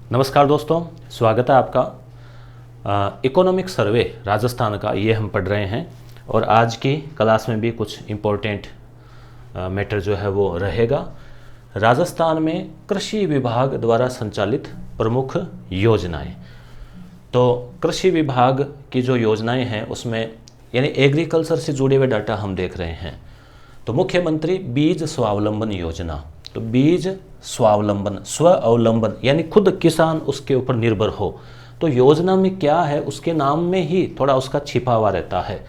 नमस्कार दोस्तों, स्वागत है आपका। इकोनॉमिक सर्वे राजस्थान का ये हम पढ़ रहे हैं और आज की क्लास में भी कुछ इम्पोर्टेंट मैटर जो है वो रहेगा। राजस्थान में कृषि विभाग द्वारा संचालित प्रमुख योजनाएं। तो कृषि विभाग की जो योजनाएं हैं उसमें यानी एग्रीकल्चर से जुड़े हुए डाटा हम देख रहे हैं। तो मुख्यमंत्री बीज स्वावलंबन योजना, तो बीज स्वावलंबन, स्व अवलंबन यानी खुद किसान उसके ऊपर निर्भर हो। तो योजना में क्या है उसके नाम में ही थोड़ा उसका छिपा हुआ रहता है।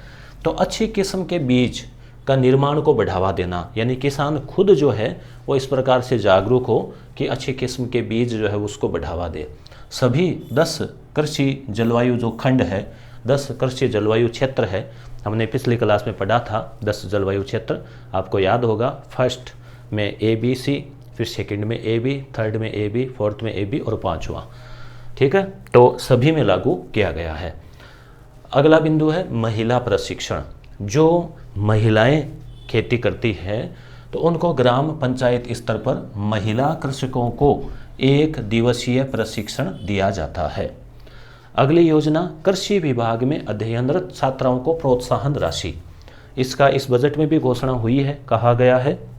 तो अच्छी किस्म के बीज का निर्माण को बढ़ावा देना, यानी किसान खुद जो है वो इस प्रकार से जागरूक हो कि अच्छी किस्म के बीज जो है उसको बढ़ावा दे। सभी 10 कृषि जलवायु जो खंड है, 10 कृषि जलवायु क्षेत्र है, हमने पिछली क्लास में पढ़ा था 10 जलवायु क्षेत्र, आपको याद होगा। फर्स्ट में ABC, फिर सेकंड में AB, थर्ड में AB, फोर्थ में AB और पांचवा, ठीक है। तो सभी में लागू किया गया है। अगला बिंदु है महिला प्रशिक्षण। जो महिलाएं खेती करती हैं तो उनको ग्राम पंचायत स्तर पर महिला कृषकों को 1 दिवसीय प्रशिक्षण दिया जाता है। अगली योजना कृषि विभाग में अध्ययनरत छात्राओं को प्रोत्साहन राशि। इसका इस बजट में भी घोषणा हुई है। कहा गया है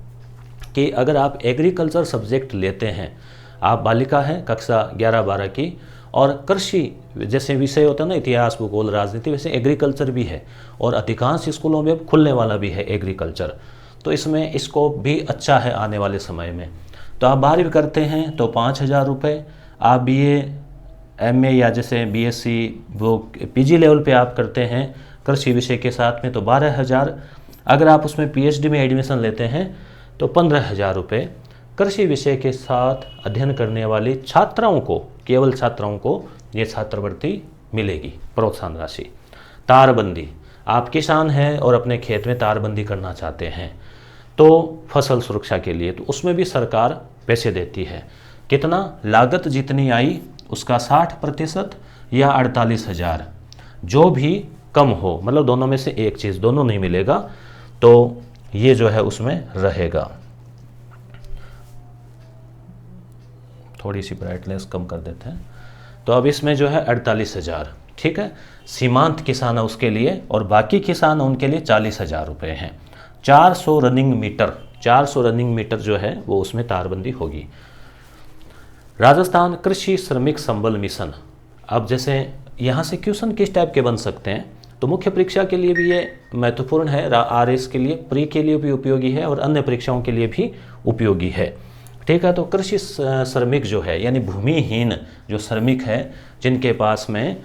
कि अगर आप एग्रीकल्चर सब्जेक्ट लेते हैं, आप बालिका हैं कक्षा 11-12 की, और कृषि जैसे विषय होता है ना, इतिहास, भूगोल, राजनीति, वैसे एग्रीकल्चर भी है और अधिकांश स्कूलों में अब खुलने वाला भी है एग्रीकल्चर। तो इसमें स्कोप भी अच्छा है आने वाले समय में। तो आप 12वीं करते हैं तो 5,000 रुपये, आप BA MA या जैसे BSc वो PG लेवल पे आप करते हैं कृषि विषय के साथ में तो 12,000। अगर आप उसमें PhD में एडमिशन लेते हैं तो 15,000 रुपये। कृषि विषय के साथ अध्ययन करने वाली छात्राओं को, केवल छात्राओं को ये छात्रवृत्ति मिलेगी, प्रोत्साहन राशि। तारबंदी, आप किसान हैं और अपने खेत में तारबंदी करना चाहते हैं तो फसल सुरक्षा के लिए, तो उसमें भी सरकार पैसे देती है। कितना? लागत जितनी आई उसका 60% या 48,000, जो भी कम हो, मतलब दोनों में से एक चीज़, दोनों नहीं मिलेगा तो ये जो है उसमें रहेगा। थोड़ी सी ब्राइटनेस कम कर देते हैं। तो अब इसमें जो है 48,000, ठीक है। सीमांत किसान है उसके लिए, और बाकी किसान उनके लिए 40,000 रुपये हैं। 400 रनिंग मीटर, 400 रनिंग मीटर जो है वो उसमें तारबंदी होगी। राजस्थान कृषि श्रमिक संबल मिशन। अब जैसे यहाँ से क्वेश्चन किस टाइप के बन सकते हैं, तो मुख्य परीक्षा के लिए भी ये महत्वपूर्ण है, RS के लिए, प्री के लिए भी उपयोगी है और अन्य परीक्षाओं के लिए भी उपयोगी है, ठीक है। तो कृषि श्रमिक जो है यानी भूमिहीन जो श्रमिक है जिनके पास में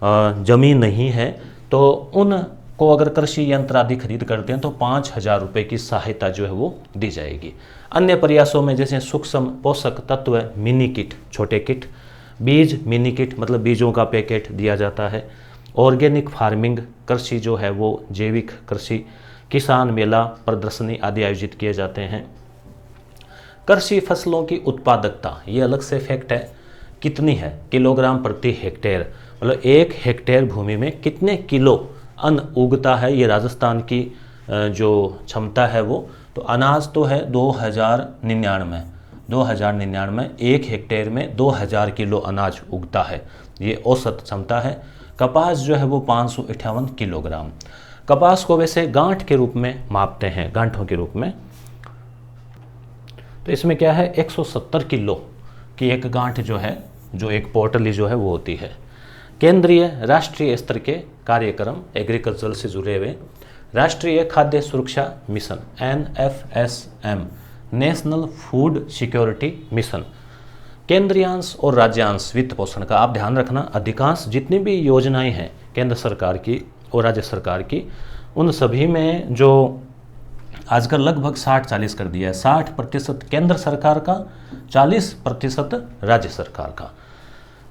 जमीन नहीं है, तो उनको अगर कृषि यंत्र आदि खरीद करते हैं तो 5,000 रुपये की सहायता जो है वो दी जाएगी। अन्य प्रयासों में जैसे सूक्ष्म पोषक तत्व मिनी किट, छोटे किट, बीज मिनी किट मतलब बीजों का पैकेट दिया जाता है। ऑर्गेनिक फार्मिंग, कृषि जो है वो जैविक कृषि, किसान मेला, प्रदर्शनी आदि आयोजित किए जाते हैं। कृषि फसलों की उत्पादकता, ये अलग से फैक्ट है, कितनी है, किलोग्राम प्रति हेक्टेयर, मतलब 1 हेक्टेयर भूमि में कितने किलो अन्न उगता है, ये राजस्थान की जो क्षमता है वो। तो अनाज तो है 2099, 1 हेक्टेयर में 2000 किलो अनाज उगता है, ये औसत क्षमता है। कपास जो है वो 558 किलोग्राम। कपास को वैसे गांठ के रूप में मापते हैं, गांठों के रूप में। तो इसमें क्या है, 170 किलो की एक गांठ जो है, जो एक पोटली जो है वो होती है। केंद्रीय राष्ट्रीय स्तर के कार्यक्रम एग्रीकल्चर से जुड़े हुए, राष्ट्रीय खाद्य सुरक्षा mission NFSM, national food security mission. केंद्रीयांश और राज्यांश वित्त पोषण का आप ध्यान रखना, अधिकांश जितनी भी योजनाएं हैं केंद्र सरकार की और राज्य सरकार की, उन सभी में जो आजकल लगभग 60-40 कर दिया है, 60% केंद्र सरकार का, 40% राज्य सरकार का।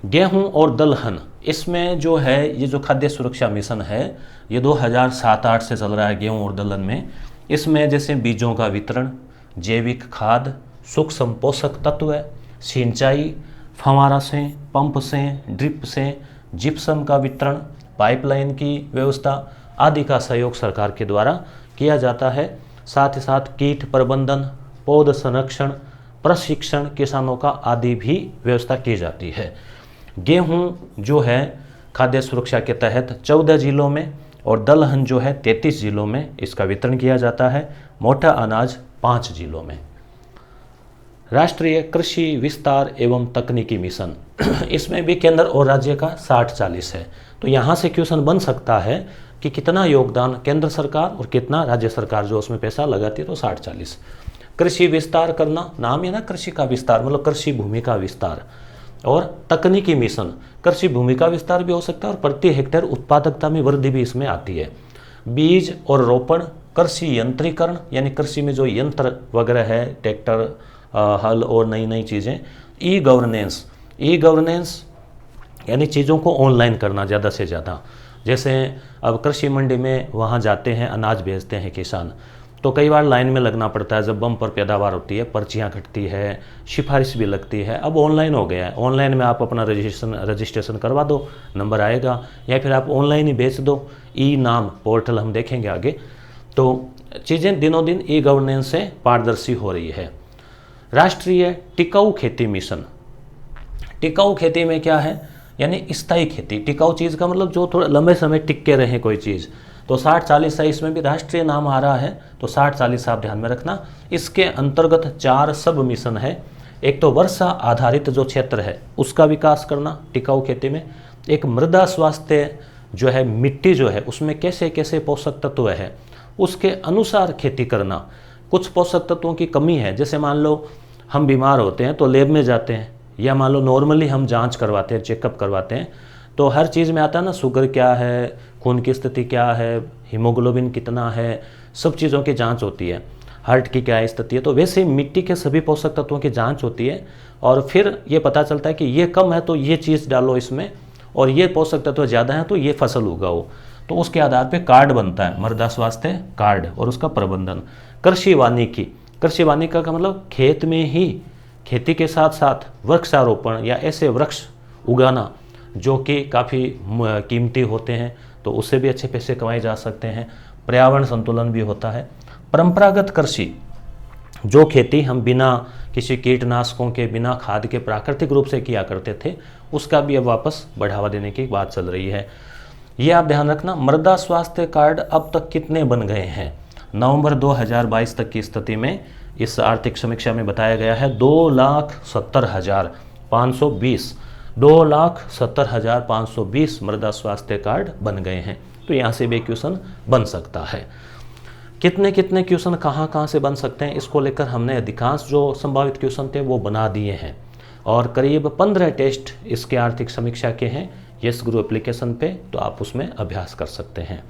गेहूं और दलहन, इसमें जो है ये जो खाद्य सुरक्षा मिशन है ये 2007-08 से चल रहा है गेहूं और दलहन में। इसमें जैसे बीजों का वितरण, जैविक खाद, सूक्ष्म पोषक तत्व, सिंचाई, फव्वारा से, पंप से, ड्रिप से, जिप्सम का वितरण, पाइपलाइन की व्यवस्था आदि का सहयोग सरकार के द्वारा किया जाता है। साथ ही साथ कीट प्रबंधन, पौध संरक्षण, प्रशिक्षण किसानों का आदि भी व्यवस्था की जाती है। गेहूं जो है खाद्य सुरक्षा के तहत 14 जिलों में और दलहन जो है 33 जिलों में इसका वितरण किया जाता है। मोटा अनाज 5 जिलों में। राष्ट्रीय कृषि विस्तार एवं तकनीकी मिशन इसमें भी केंद्र और राज्य का 60-40 है। तो यहाँ से क्वेश्चन बन सकता है कि कितना योगदान केंद्र सरकार और कितना राज्य सरकार जो उसमें पैसा लगाती है, तो 60-40। कृषि विस्तार करना, नाम है ना कृषि का विस्तार, मतलब कृषि भूमि का विस्तार। और तकनीकी मिशन, कृषि भूमि का विस्तार भी हो सकता है और प्रति हेक्टेयर उत्पादकता में वृद्धि भी इसमें आती है। बीज और रोपण, कृषि यंत्रीकरण यानी कृषि में जो यंत्र वगैरह है, ट्रैक्टर, हल और नई नई चीज़ें। ई गवर्नेंस, ई गवर्नेंस यानी चीज़ों को ऑनलाइन करना ज़्यादा से ज़्यादा। जैसे अब कृषि मंडी में वहाँ जाते हैं, अनाज बेचते हैं किसान, तो कई बार लाइन में लगना पड़ता है। जब बम पर पैदावार होती है, पर्चियाँ कटती है, सिफारिश भी लगती है। अब ऑनलाइन हो गया है, ऑनलाइन में आप अपना रजिस्ट्रेशन करवा दो, नंबर आएगा, या फिर आप ऑनलाइन ही बेच दो। ई नाम पोर्टल हम देखेंगे आगे। तो चीज़ें दिनों दिन ई गवर्नेंस से पारदर्शी हो रही है। राष्ट्रीय टिकाऊ खेती मिशन, टिकाऊ खेती में क्या है, यानी स्थायी खेती। टिकाऊ चीज़ का मतलब जो थोड़ा लंबे समय टिक के रहे कोई चीज़। तो 60-40 है, इसमें भी राष्ट्रीय नाम आ रहा है, तो 60-40 आप ध्यान में रखना। इसके अंतर्गत 4 सब मिशन है। एक तो वर्षा आधारित जो क्षेत्र है उसका विकास करना टिकाऊ खेती में। एक मृदा स्वास्थ्य जो है, मिट्टी जो है उसमें कैसे कैसे पोषक तत्व है उसके अनुसार खेती करना। कुछ पोषक तत्वों की कमी है, जैसे मान लो हम बीमार होते हैं तो लैब में जाते हैं, या मान लो नॉर्मली हम जांच करवाते हैं, चेकअप करवाते हैं, तो हर चीज़ में आता है ना, शुगर क्या है, खून की स्थिति क्या है, हीमोग्लोबिन कितना है, सब चीज़ों की जांच होती है, हार्ट की क्या स्थिति है। तो वैसे मिट्टी के सभी पोषक तत्वों की जांच होती है और फिर ये पता चलता है कि ये कम है तो ये चीज़ डालो इसमें, और ये पोषक तत्व ज़्यादा है तो ये फसल उगाओ। तो उसके आधार पर कार्ड बनता है, मृदा स्वास्थ्य कार्ड, और उसका प्रबंधन। कृषि वानिकी, कृषि वानिका का मतलब खेत में ही खेती के साथ साथ वृक्षारोपण या ऐसे वृक्ष उगाना जो कि काफ़ी कीमती होते हैं, तो उससे भी अच्छे पैसे कमाए जा सकते हैं। पर्यावरण संतुलन भी होता है। परंपरागत कृषि, जो खेती हम बिना किसी कीटनाशकों के, बिना खाद के प्राकृतिक रूप से किया करते थे, उसका भी अब वापस बढ़ावा देने की बात चल रही है। ये आप ध्यान रखना। मृदा स्वास्थ्य कार्ड अब तक कितने बन गए हैं? नवंबर 2022 तक की स्थिति में इस आर्थिक समीक्षा में बताया गया है 2,70,520 2,70,520 मृदा स्वास्थ्य कार्ड बन गए हैं। तो यहाँ से भी क्वेश्चन बन सकता है। कितने कितने क्वेश्चन कहाँ से बन सकते हैं, इसको लेकर हमने अधिकांश जो संभावित क्वेश्चन थे वो बना दिए हैं, और करीब 15 टेस्ट इसके आर्थिक समीक्षा के हैं यस गुरु एप्लीकेशन पे, तो आप उसमें अभ्यास कर सकते हैं।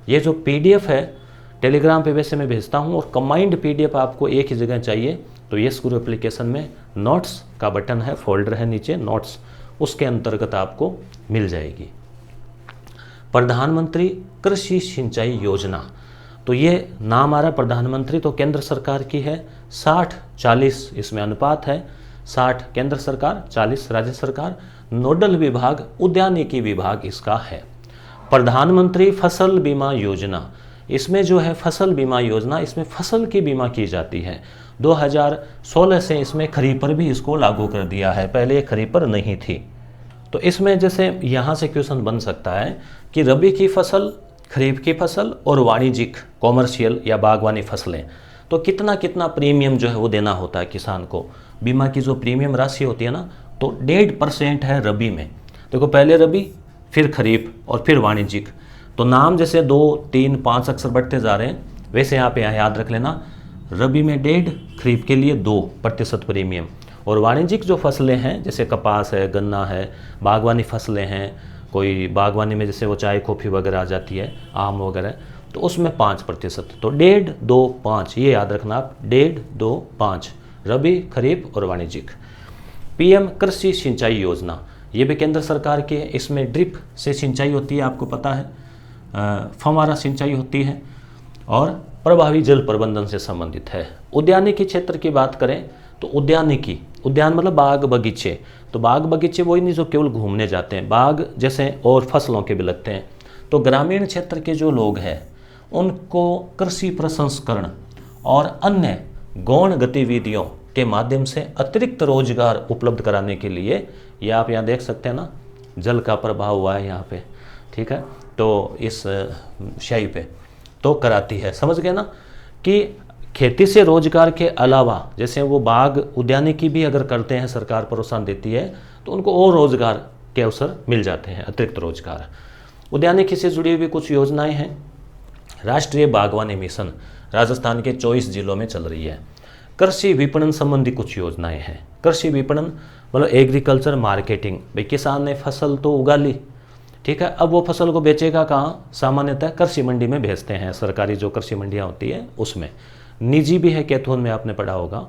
ये जो PDF है टेलीग्राम पे वैसे मैं भेजता हूँ, और कंबाइंड PDF आपको एक ही जगह चाहिए, तो यस गुरु एप्लीकेशन में नोट्स का बटन है, फोल्डर है नीचे नोट्स, उसके अंतर्गत आपको मिल जाएगी। प्रधानमंत्री कृषि सिंचाई योजना, तो ये नाम आ रहा है प्रधानमंत्री, तो केंद्र सरकार की है। 60-40 इसमें अनुपात है, 60 केंद्र सरकार, 40 राज्य सरकार। नोडल विभाग उद्यानिकी विभाग इसका है। प्रधानमंत्री फसल बीमा योजना, इसमें जो है फसल बीमा योजना, इसमें फसल की बीमा की जाती है। 2016 से इसमें खरीफ पर भी इसको लागू कर दिया है, पहले ये खरीफ पर नहीं थी। तो इसमें जैसे यहाँ से क्वेश्चन बन सकता है कि रबी की फसल, खरीफ की फसल और वाणिज्यिक कॉमर्शियल या बागवानी फसलें, तो कितना कितना प्रीमियम जो है वो देना होता है किसान को। बीमा की जो प्रीमियम राशि होती है ना, तो 1.5% है रबी में। देखो पहले रबी, फिर खरीफ और फिर वाणिज्यिक। तो नाम जैसे 2, 3, 5 अक्षर बढ़ते जा रहे हैं, वैसे यहाँ पे याद रख लेना, रबी में 1.5, खरीफ के लिए 2% प्रीमियम। और वाणिज्यिक जो फसलें हैं जैसे कपास है, गन्ना है, बागवानी फसलें हैं, कोई बागवानी में जैसे वो चाय कॉफ़ी वगैरह आ जाती है, आम वगैरह, तो उसमें 5%। तो 1.5, 2, 5 ये याद रखना आप, 1.5, 2, 5 रबी, खरीफ और वाणिज्यिक। PM कृषि सिंचाई योजना, ये भी केंद्र सरकार की है। इसमें ड्रिप से सिंचाई होती है, आपको पता है, फव्वारा सिंचाई होती है, और प्रभावी जल प्रबंधन से संबंधित है। उद्यानिकी क्षेत्र की बात करें तो उद्यानिकी, उद्यान मतलब बाग बगीचे, तो बाग बगीचे वही नहीं जो केवल घूमने जाते हैं, बाग जैसे और फसलों के भी लगते हैं। तो ग्रामीण क्षेत्र के जो लोग हैं उनको कृषि प्रसंस्करण और अन्य गौण गतिविधियों के माध्यम से अतिरिक्त रोजगार उपलब्ध कराने के लिए, ये आप यहाँ देख सकते हैं ना, जल का प्रभाव हुआ है यहाँ पे, ठीक है, तो इस स्याही पे तो कराती है। समझ गए ना कि खेती से रोजगार के अलावा जैसे वो बाग उद्यानिकी भी अगर करते हैं, सरकार प्रोत्साहन देती है तो उनको और रोजगार के अवसर मिल जाते हैं, अतिरिक्त रोजगार। उद्यानिकी से जुड़ी हुई कुछ योजनाएं हैं। राष्ट्रीय बागवानी मिशन राजस्थान के 24 जिलों में चल रही है। कृषि विपणन संबंधी कुछ योजनाएं हैं। कृषि विपणन मतलब एग्रीकल्चर मार्केटिंग, भाई किसान ने फसल तो उगा ली, ठीक है, अब वो फसल को बेचेगा कहाँ? सामान्यतः कृषि मंडी में भेजते हैं, सरकारी जो कृषि मंडियाँ होती है उसमें। निजी भी है, कैथोन में आपने पढ़ा होगा,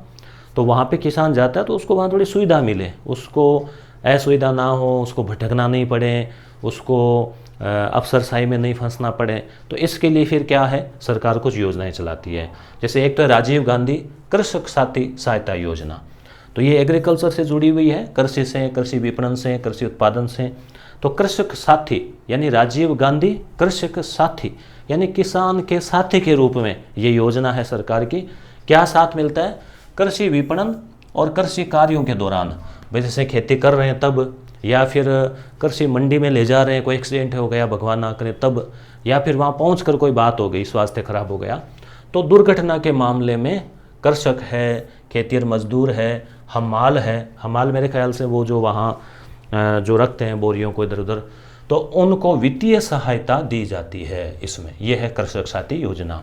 तो वहाँ पे किसान जाता है तो उसको वहाँ थोड़ी सुविधा मिले, उसको असुविधा ना हो, उसको भटकना नहीं पड़े, उसको अफसरशाही में नहीं फंसना पड़े। तो इसके लिए फिर क्या है, सरकार कुछ योजनाएं चलाती है। जैसे एक तो राजीव गांधी कृषक साथी सहायता योजना, तो ये एग्रीकल्चर से जुड़ी हुई है, कृषि से, कृषि विपणन से, कृषि उत्पादन से। तो कृषक साथी यानी राजीव गांधी कृषक साथी यानी किसान के साथी के रूप में ये योजना है सरकार की। क्या साथ मिलता है? कृषि विपणन और कृषि कार्यों के दौरान, भाई जैसे खेती कर रहे हैं तब, या फिर कृषि मंडी में ले जा रहे हैं, कोई एक्सीडेंट हो गया भगवान ना करे तब, या फिर वहाँ पहुँचकर कोई बात हो गई, स्वास्थ्य खराब हो गया, तो दुर्घटना के मामले में कृषक है, खेतिहर मजदूर है, हमाल है, हमाल मेरे ख्याल से वो जो वहाँ जो रखते हैं बोरियों को इधर उधर, तो उनको वित्तीय सहायता दी जाती है इसमें। यह है कृषक साथी योजना।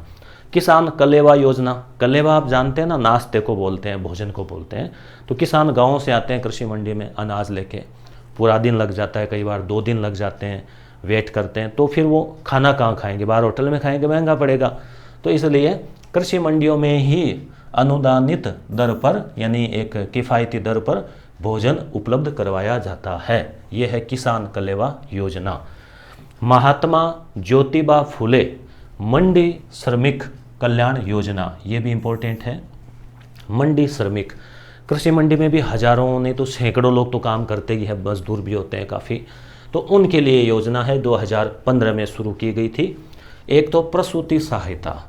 किसान कलेवा योजना, कलेवा आप जानते हैं ना, नाश्ते को बोलते हैं, भोजन को बोलते हैं। तो किसान गाँव से आते हैं कृषि मंडी में अनाज लेके, पूरा दिन लग जाता है, कई बार 2 दिन लग जाते हैं, वेट करते हैं, तो फिर वो खाना कहाँ खाएंगे? बाहर होटल में खाएंगे, महंगा पड़ेगा। तो इसलिए कृषि मंडियों में ही अनुदानित दर पर यानी एक किफ़ायती दर पर भोजन उपलब्ध करवाया जाता है। यह है किसान कलेवा योजना। महात्मा ज्योतिबा फुले मंडी श्रमिक कल्याण योजना, ये भी इम्पोर्टेंट है। मंडी श्रमिक, कृषि मंडी में भी हजारों नहीं तो सैकड़ों लोग तो काम करते ही है, मजदूर भी होते हैं काफ़ी, तो उनके लिए योजना है, 2015 में शुरू की गई थी। एक तो प्रसूति सहायता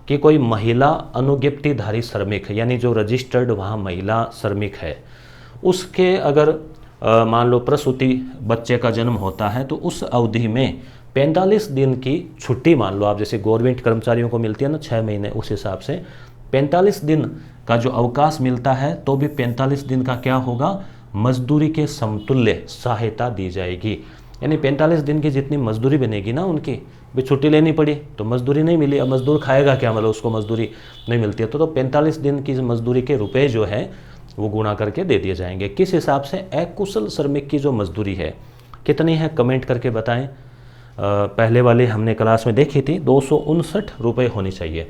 कि कोई महिला अनुज्ञप्तिधारी श्रमिक यानी जो रजिस्टर्ड वहाँ महिला श्रमिक है, उसके अगर मान लो प्रसूति बच्चे का जन्म होता है तो उस अवधि में 45 दिन की छुट्टी, मान लो आप जैसे गवर्नमेंट कर्मचारियों को मिलती है ना 6 महीने, उस हिसाब से 45 दिन का जो अवकाश मिलता है, तो भी 45 दिन का क्या होगा? मजदूरी के समतुल्य सहायता दी जाएगी। यानी 45 दिन की जितनी मजदूरी बनेगी ना उनकी, भी छुट्टी लेनी पड़ी तो मजदूरी नहीं मिली, अब मजदूर खाएगा क्या? मतलब उसको मजदूरी नहीं मिलती है, तो 45 दिन की मजदूरी के रुपए जो है वो गुणा करके दे दिए जाएंगे। किस हिसाब से? अकुशल श्रमिक की जो मजदूरी है कितनी है, कमेंट करके बताएं। पहले वाले हमने क्लास में देखी थी, 259 रुपये होनी चाहिए।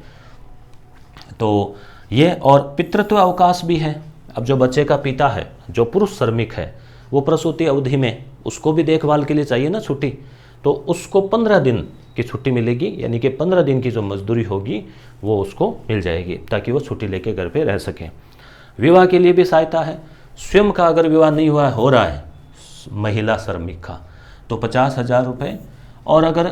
तो ये, और पितृत्व अवकाश भी है। अब जो बच्चे का पिता है, जो पुरुष श्रमिक है, वो प्रसूति अवधि में उसको भी देखभाल के लिए चाहिए ना छुट्टी, तो उसको 15 दिन की छुट्टी मिलेगी, यानी कि 15 दिन की जो मजदूरी होगी वो उसको मिल जाएगी, ताकि वो छुट्टी लेके घर पे रह सकें। विवाह के लिए भी सहायता है। स्वयं का अगर विवाह नहीं हुआ हो रहा है महिला श्रमिक का, तो 50,000 रुपये, और अगर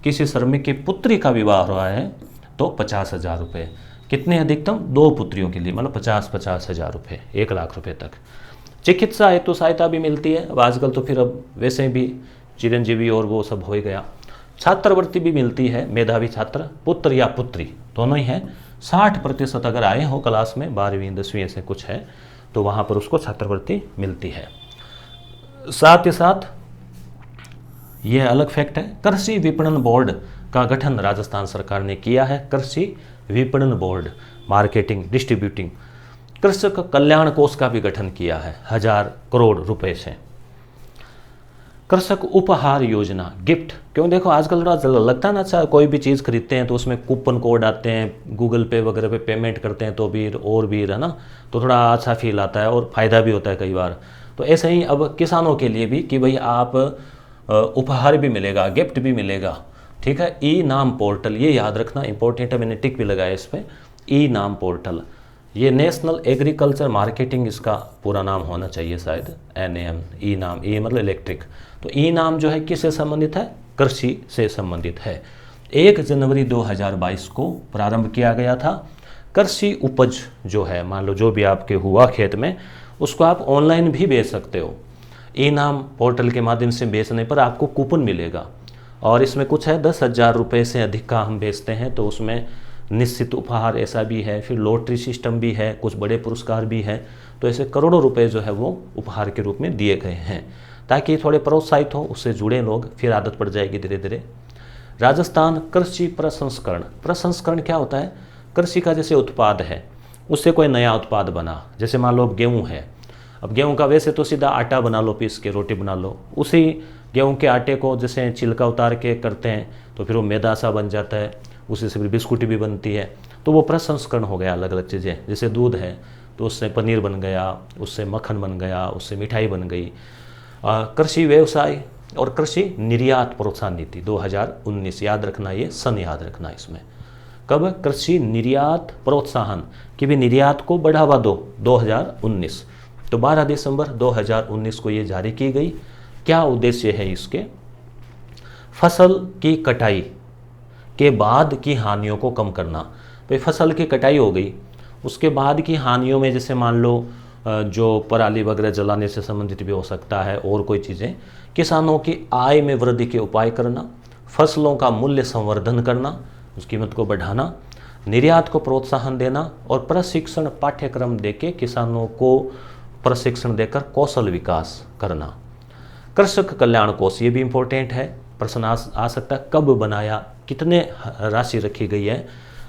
किसी श्रमिक की पुत्री का विवाह हो रहा है तो 50,000 रुपये। कितने अधिकतम? 2 पुत्रियों के लिए, मतलब 50,000 रुपये, 1 लाख रुपये तक। चिकित्सा हेतु सहायता भी मिलती है। अब आजकल तो फिर अब वैसे भी चिरंजीवी और वो सब हो ही गया। छात्रवृत्ति भी मिलती है। मेधावी छात्र, पुत्र या पुत्री दोनों ही है, 60% अगर आए हो क्लास में, 12वीं 10वीं ऐसे कुछ है, तो वहाँ पर उसको छात्रवृत्ति मिलती है। साथ ही साथ ये अलग फैक्ट है, कृषि विपणन बोर्ड का गठन राजस्थान सरकार ने किया है। कृषि विपणन बोर्ड, मार्केटिंग, डिस्ट्रीब्यूटिंग। कृषक कल्याण कोष का भी गठन किया है 1000 करोड़ रुपए से। कृषक उपहार योजना, गिफ्ट, क्यों देखो आजकल थोड़ा लगता है ना, अच्छा कोई भी चीज़ खरीदते हैं तो उसमें कूपन कोड आते हैं, गूगल पे वगैरह पे पेमेंट करते हैं तो भी और भी है ना, तो थोड़ा अच्छा फील आता है और फ़ायदा भी होता है कई बार। तो ऐसे ही अब किसानों के लिए भी कि भाई आप उपहार भी मिलेगा, गिफ्ट भी मिलेगा, ठीक है। ई नाम पोर्टल, ये याद रखना इंपॉर्टेंट है, मैंने टिक भी लगाया इस पर। ई नाम पोर्टल, ये नेशनल एग्रीकल्चर मार्केटिंग इसका पूरा नाम होना चाहिए शायद, NAM, ई नाम, ई मतलब इलेक्ट्रिक। तो ई नाम जो है किससे संबंधित है? कृषि से संबंधित है। 1 जनवरी 2022 को प्रारंभ किया गया था। कृषि उपज जो है, मान लो जो भी आपके हुआ खेत में, उसको आप ऑनलाइन भी बेच सकते हो। इनाम पोर्टल के माध्यम से बेचने पर आपको कूपन मिलेगा, और इसमें कुछ है 10,000 रुपये से अधिक का हम बेचते हैं तो उसमें निश्चित उपहार ऐसा भी है, फिर लॉटरी सिस्टम भी है, कुछ बड़े पुरस्कार भी हैं। तो ऐसे करोड़ों रुपए जो है वो उपहार के रूप में दिए गए हैं, ताकि थोड़े प्रोत्साहित हो, उससे जुड़े लोग, फिर आदत पड़ जाएगी धीरे धीरे। राजस्थान कृषि प्रसंस्करण। प्रसंस्करण क्या होता है? कृषि का जैसे उत्पाद है, उससे कोई नया उत्पाद बना, जैसे मान लो गेहूँ है, अब गेहूँ का वैसे तो सीधा आटा बना लो, पीस के रोटी बना लो, उसी गेहूँ के आटे को जैसे छिलका उतार के करते हैं तो फिर वो मैदा सा बन जाता है, उसी से फिर बिस्कुट भी बनती है। तो वो प्रसंस्करण हो गया, अलग अलग चीज़ें। जैसे दूध है तो उससे पनीर बन गया, उससे मक्खन बन गया, उससे मिठाई बन गई। कृषि व्यवसाय और कृषि निर्यात प्रोत्साहन नीति 2019, याद रखना, ये सन याद रखना इसमें। कब? कृषि निर्यात प्रोत्साहन, कि भी निर्यात को बढ़ावा दो, 2019। तो 12 दिसंबर 2019 को ये जारी की गई। क्या उद्देश्य है इसके? फसल की कटाई के बाद की हानियों को कम करना। तो फसल की कटाई हो गई, उसके बाद की हानियों में जैसे मान लो जो पराली वगैरह जलाने से संबंधित भी हो सकता है, और कोई चीज़ें, किसानों की आय में वृद्धि के उपाय करना, फसलों का मूल्य संवर्धन करना, उस कीमत को बढ़ाना, निर्यात को प्रोत्साहन देना, और प्रशिक्षण पाठ्यक्रम देके किसानों को प्रशिक्षण देकर कौशल विकास करना। कृषक कल्याण कोष, ये भी इम्पोर्टेंट है, प्रश्न आ सकता है कब बनाया, कितने राशि रखी गई है?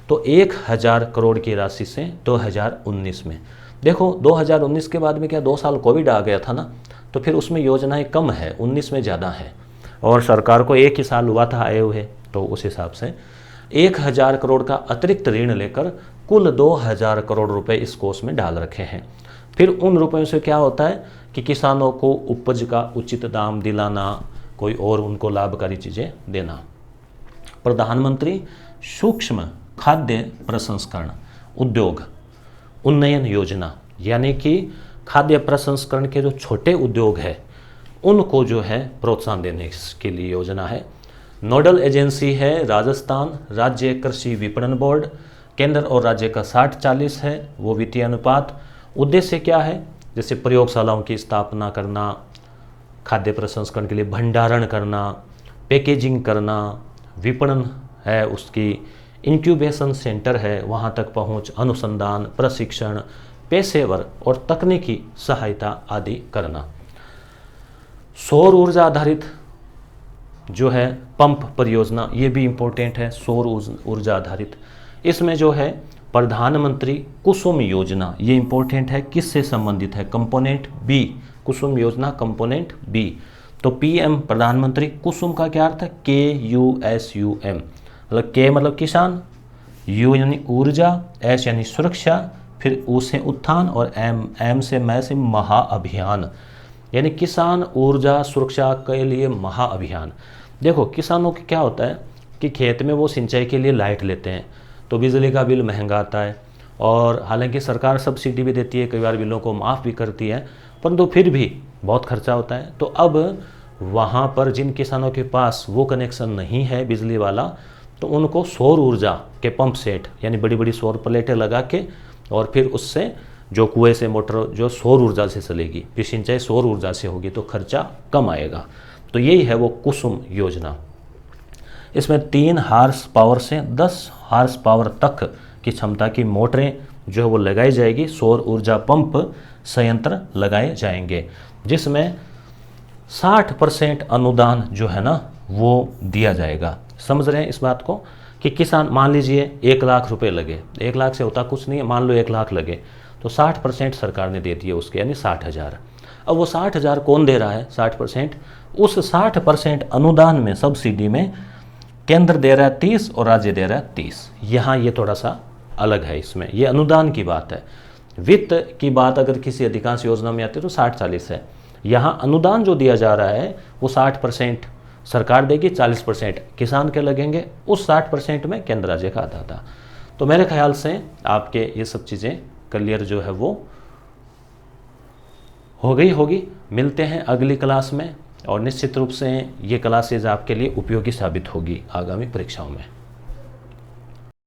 तो 1000 करोड़ की राशि से 2019 में। देखो 2019 के बाद में क्या 2 साल कोविड आ गया था ना, तो फिर उसमें योजनाएं कम है, 19 में ज़्यादा है, और सरकार को एक ही साल हुआ था आए हुए, तो उस हिसाब से 1000 करोड़ का अतिरिक्त ऋण लेकर कुल 2000 करोड़ रुपए इस कोष में डाल रखे हैं। फिर उन रुपयों से क्या होता है कि किसानों को उपज का उचित दाम दिलाना, कोई और उनको लाभकारी चीज़ें देना। प्रधानमंत्री सूक्ष्म खाद्य प्रसंस्करण उद्योग उन्नयन योजना, यानी कि खाद्य प्रसंस्करण के जो छोटे उद्योग है उनको जो है प्रोत्साहन देने के लिए योजना है। नोडल एजेंसी है राजस्थान राज्य कृषि विपणन बोर्ड, केंद्र और राज्य का 60-40 है वो वित्तीय अनुपात। उद्देश्य क्या है? जैसे प्रयोगशालाओं की स्थापना करना, खाद्य प्रसंस्करण के लिए भंडारण करना, पैकेजिंग करना, विपणन है उसकी, इंक्यूबेशन सेंटर है वहाँ तक पहुँच, अनुसंधान, प्रशिक्षण, पेशेवर और तकनीकी सहायता आदि करना। सौर ऊर्जा आधारित जो है पंप परियोजना, ये भी इम्पोर्टेंट है, सौर ऊर्जा आधारित। इसमें जो है प्रधानमंत्री कुसुम योजना, ये इम्पोर्टेंट है, किससे संबंधित है? कंपोनेंट बी, कुसुम योजना कंपोनेंट बी। तो पीएम प्रधानमंत्री कुसुम का क्या अर्थ है? KUSUM, मतलब के मतलब किसान, यू यानी ऊर्जा, एस यानी सुरक्षा, फिर ऊ से उत्थान, और एम से मैं से महाअभियान, यानी किसान ऊर्जा सुरक्षा के लिए महाअभियान। देखो किसानों की क्या होता है कि खेत में वो सिंचाई के लिए लाइट लेते हैं तो बिजली का बिल महंगा आता है, और हालांकि सरकार सब्सिडी भी देती है, कई बार बिलों को माफ़ भी करती है, परंतु फिर भी बहुत खर्चा होता है। तो अब वहाँ पर जिन किसानों के पास वो कनेक्शन नहीं है बिजली वाला, तो उनको सौर ऊर्जा के पंप सेट यानी बड़ी बड़ी सौर प्लेटें लगा के, और फिर उससे जो कुएं से मोटर जो सौर ऊर्जा से चलेगी, फिर सिंचाई सौर ऊर्जा से होगी तो खर्चा कम आएगा। तो यही है वो कुसुम योजना। इसमें 3 हार्स पावर से 10 हार्स पावर तक की क्षमता की मोटरें जो है वो लगाई जाएगी, सौर ऊर्जा पंप संयंत्र लगाए जाएंगे, जिसमें 60% अनुदान जो है ना वो दिया जाएगा। समझ रहे हैं इस बात को कि किसान, मान लीजिए 1 लाख रुपए लगे, 1 लाख से होता कुछ नहीं है, मान लो 1 लाख लगे तो 60% सरकार ने दे दिए उसके, यानी 60,000। अब वो 60,000 कौन दे रहा है? 60%। उस 60% अनुदान में, सब्सिडी में, केंद्र दे रहा है 30 और राज्य दे रहा है 30। यहाँ ये थोड़ा सा अलग है, इसमें ये अनुदान की बात है। वित्त की बात अगर किसी अधिकांश योजना में आती है तो 60-40 है। यहाँ अनुदान जो दिया जा रहा है वो 60% सरकार देगी, 40% किसान के लगेंगे, उस 60% में केंद्र राज्य का आधा था। तो मेरे ख्याल से आपके ये सब चीज़ें क्लियर जो है वो हो गई होगी। मिलते हैं अगली क्लास में, और निश्चित रूप से ये क्लासेज आपके लिए उपयोगी साबित होगी आगामी परीक्षाओं में।